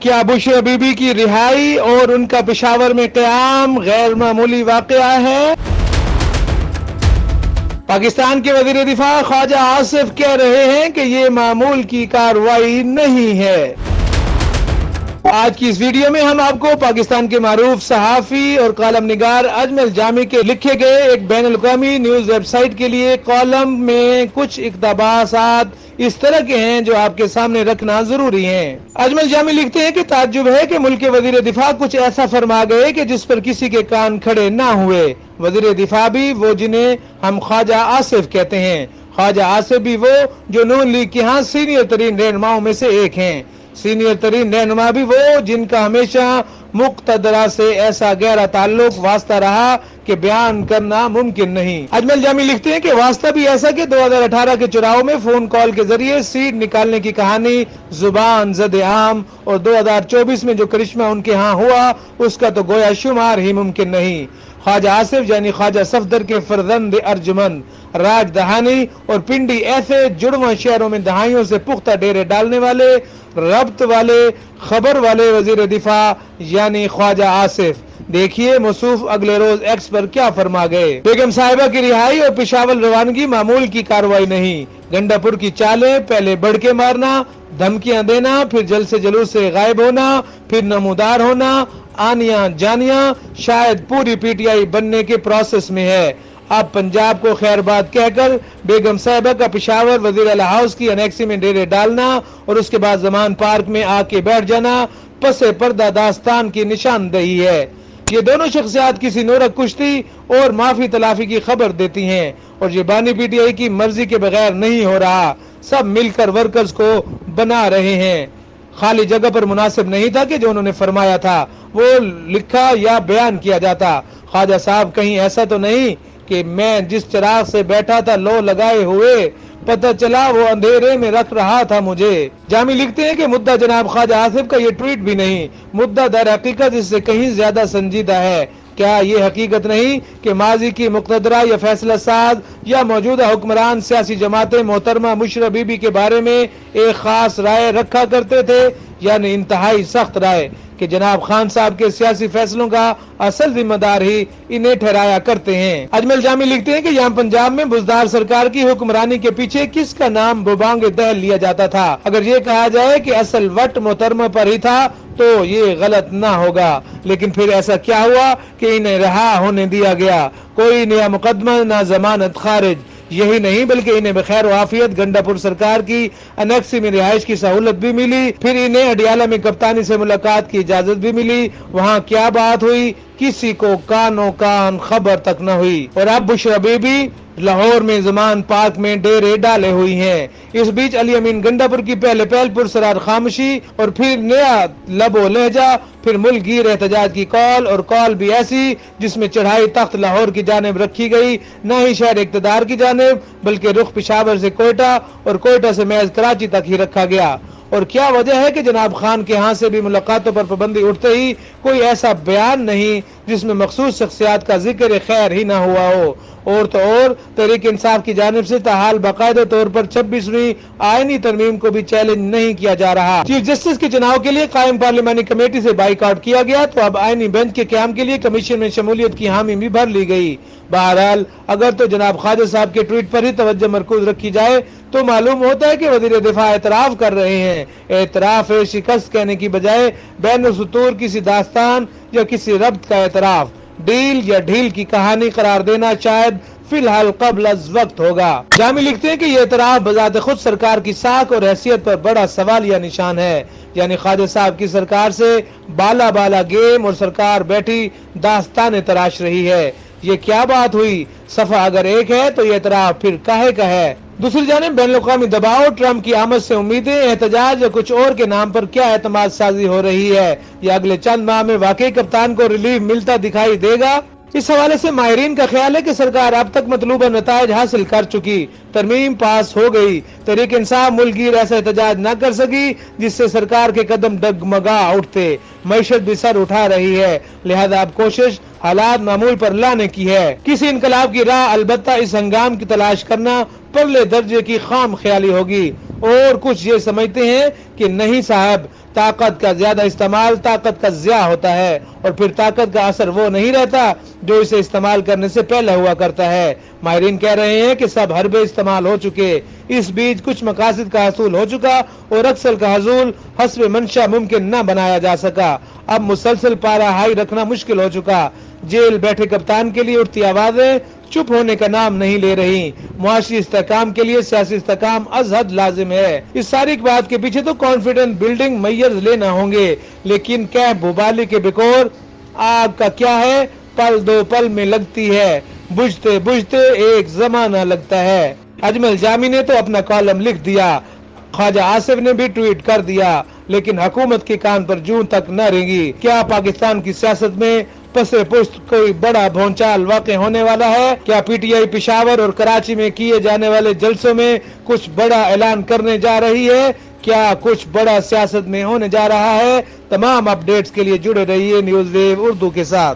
क्या बुशरा बीबी की रिहाई और उनका पेशावर में क़याम गैर मामूली वाक़या है? पाकिस्तान के वज़ीर दिफा ख्वाजा आसिफ कह रहे हैं कि ये मामूल की कार्रवाई नहीं है। आज की इस वीडियो में हम आपको पाकिस्तान के मारूफ सहाफ़ी और कॉलम निगार अजमल जामी के लिखे गए एक बैनुल-अक़वामी न्यूज़ वेबसाइट के लिए कॉलम में कुछ इक़्तिबासात इस तरह के हैं जो आपके सामने रखना जरूरी है। अजमल जामी लिखते हैं कि ताज्जुब है कि मुल्क के वज़ीर दिफा कुछ ऐसा फरमा गए कि जिस पर किसी के कान खड़े ना हुए। वज़ीर दिफा भी वो जिन्हें हम ख्वाजा आसिफ कहते हैं, ख्वाजा आसिफ भी वो जो नून लीग के यहाँ सीनियर तरीन रहनुमाओं में से एक हैं। सीनियर तरीन रहनुमा भी वो जिनका हमेशा मुक़्तदरा से ऐसा गहरा ताल्लुक वास्ता रहा कि बयान करना मुमकिन नहीं। अजमल जामी लिखते हैं कि वास्ता भी ऐसा कि 2018 के चुनाव में फोन कॉल के जरिए सीट निकालने की कहानी जुबान ज़द आम और 2024 में जो करिश्मा उनके यहाँ हुआ उसका तो गोया शुमार ही मुमकिन नहीं। ख्वाजा आसिफ यानी ख्वाजा सफदर के फर्जंद अर्जुमन राज दहानी और पिंडी ऐसे जुड़वा शहरों में दहाइयों से पुख्ता डेरे डालने वाले रब्त वाले खबर वाले वजीर दिफा यानी ख्वाजा आसिफ। देखिए मौसूफ अगले रोज एक्स पर क्या फरमा गए। बेगम साहिबा की रिहाई और पेशावर रवानगी मामूल की कार्रवाई नहीं। गंडापुर की चालें, पहले बढ़ के मारना, धमकियां देना, फिर जल्द से जुलूस से गायब होना, फिर नमूदार होना, आनिया जानिया शायद पूरी पीटीआई बनने के प्रोसेस में है। अब पंजाब को खैरबाद कहकर बेगम साहिबा का पेशावर वजीर आला हाउस की अनेक्सी में डेरे डालना और उसके बाद जमान पार्क में आके बैठ जाना पसे पर्दा दास्तान की निशानदेही है। ये दोनों शख्सियात किसी नोरक कुश्ती और माफी तलाफी की खबर देती हैं और ये बानी पीटीआई की मर्जी के बगैर नहीं हो रहा। सब मिलकर वर्कर्स को बना रहे हैं। खाली जगह पर मुनासिब नहीं था कि जो उन्होंने फरमाया था वो लिखा या बयान किया जाता। ख्वाजा साहब कहीं ऐसा तो नहीं कि मैं जिस चिराग से बैठा था लो लगाए हुए पता चला वो अंधेरे में रख रहा था मुझे। जामी लिखते हैं कि मुद्दा जनाब ख्वाजा आसिफ का ये ट्वीट भी नहीं, मुद्दा दर हकीकत इससे कहीं ज्यादा संजीदा है। क्या ये हकीकत नहीं कि माजी की मुक़्तदरा या फैसला साज या मौजूदा हुक्मरान सियासी जमातें मोहतरमा बुशरा बीबी के बारे में एक खास राय रखा करते थे, यानी इंतहाई सख्त राय कि जनाब खान साहब के सियासी फैसलों का असल जिम्मेदार ही इन्हें ठहराया करते हैं। अजमल जामी लिखते हैं कि यहाँ पंजाब में बुजदार सरकार की हुक्मरानी के पीछे किसका नाम बुबांग दहल लिया जाता था। अगर ये कहा जाए कि असल वट मोहतरमा पर ही था तो ये गलत ना होगा, लेकिन फिर ऐसा क्या हुआ कि इन्हें रहा होने दिया गया। कोई नया मुकदमा ना जमानत खारिज। यही नहीं बल्कि इन्हें बखैर आफियत गंडापुर सरकार की अनेक्सी में रिहाइश की सहूलत भी मिली। फिर इन्हें अडियाला में कप्तानी से मुलाकात की इजाजत भी मिली। वहाँ क्या बात हुई किसी को कानो कान खबर तक न हुई। और अब बुशरा बीबी लाहौर में जमान पार्क में डेरे डाले हुई हैं। इस बीच अली अमीन गंडापुर की पहले पहल पुरसरार खामोशी और फिर नया लबो लहजा, फिर मुल्क गिर एहतजाज की कॉल और कॉल भी ऐसी जिसमें चढ़ाई तख्त लाहौर की जानिब रखी गई, न ही शहर इक़्तिदार की जानिब बल्कि रुख पेशावर से कोयटा और कोयटा से महज कराची तक ही रखा गया। और क्या वजह है कि जनाब खान के यहाँ से भी मुलाकातों पर पाबंदी उठते ही कोई ऐसा बयान नहीं जिसमें मखसूस शख्सियात का जिक्र खैर ही ना हुआ हो। और तो और तहरीक इंसाफ की जानिब से ताहाल बाकायदा तौर पर 26वीं आईनी तरमीम को भी चैलेंज नहीं किया जा रहा। चीफ जस्टिस के चुनाव के लिए कायम पार्लिमानी कमेटी से बाइकआउट किया गया तो अब आईनी बेंच के क्याम के लिए कमीशन में शमूलियत की हामी भी भर ली गई। बहरहाल अगर तो जनाब ख्वाजा साहब के ट्वीट पर ही तवज्जो मरकूज रखी जाए तो मालूम होता है कि वजीर दिफा एतराफ कर रहे हैं। एतराफ शिकस्त कहने की बजाय बैन सुतूर किसी दास्तान या किसी रब्त का एतराफ, डील या ढील की कहानी करार देना शायद फिलहाल कबल अज वक्त होगा। जामी लिखते हैं कि यह एतराफ बजाते खुद सरकार की साख और हैसियत पर बड़ा सवाल या निशान है। यानी ख्वाजा साहब की सरकार से बाला बाला गेम और सरकार बैठी दास्तान तराश रही है। ये क्या बात हुई? सफा अगर एक है तो ये एतराफ फिर काहे का है? दूसरी जानिब बैनुल-अक़वामी दबाव, ट्रम्प की आमद से उम्मीदें, एहतजाज या कुछ और के नाम पर क्या एतमाद साजी हो रही है? या अगले चंद माह में वाकई कप्तान को रिलीफ मिलता दिखाई देगा? इस हवाले से माहिरीन का ख्याल है कि सरकार अब तक मतलूबा नताइज हासिल कर चुकी, तरमीम पास हो गई, तहरीक इंसाफ मुल्कगीर ऐसा एहतजाज न कर सकी जिससे सरकार के कदम डगमगा उठते। मईशत भी सर उठा रही है, लिहाजा अब कोशिश हालात मामूल पर लाने की है। किसी इनकलाब की राह अलबत्ता इस हंगाम की तलाश करना परले दर्जे की खाम ख्याली होगी। और कुछ ये समझते हैं कि नहीं साहब, ताकत का ज्यादा इस्तेमाल ताकत का ज़िया होता है और फिर ताकत का असर वो नहीं रहता जो इसे इस्तेमाल करने से पहले हुआ करता है। माहिरीन कह रहे हैं कि सब हरबे इस्तेमाल हो चुके, इस बीच कुछ मकासद का हसूल हो चुका और अक्सर का हसूल हस्ब मंशा मुमकिन न बनाया जा सका। अब मुसलसल पारा हाई रखना मुश्किल हो चुका। जेल बैठे कप्तान के लिए उठती आवाजें चुप होने का नाम नहीं ले रही। मुआशी इस्तेकाम के लिए सियासी इस्तेकाम अज हद लाजिम है। इस सारी बात के पीछे तो कॉन्फिडेंट बिल्डिंग मैयर्स लेना होंगे, लेकिन क्या भूबाली के बिकोर आग का क्या है, पल दो पल में लगती है, बुझते बुझते एक जमाना लगता है। अजमल जामी ने तो अपना कॉलम लिख दिया, ख्वाजा आसिफ ने भी ट्वीट कर दिया, लेकिन हुकूमत के कान पर जूं तक न रेंगी। क्या पाकिस्तान की सियासत में पसे पुश्त कोई बड़ा भौचाल वाक़ होने वाला है? क्या पीटीआई पेशावर और कराची में किए जाने वाले जलसों में कुछ बड़ा ऐलान करने जा रही है? क्या कुछ बड़ा सियासत में होने जा रहा है? तमाम अपडेट्स के लिए जुड़े रहिए न्यूज़ वेव उर्दू के साथ।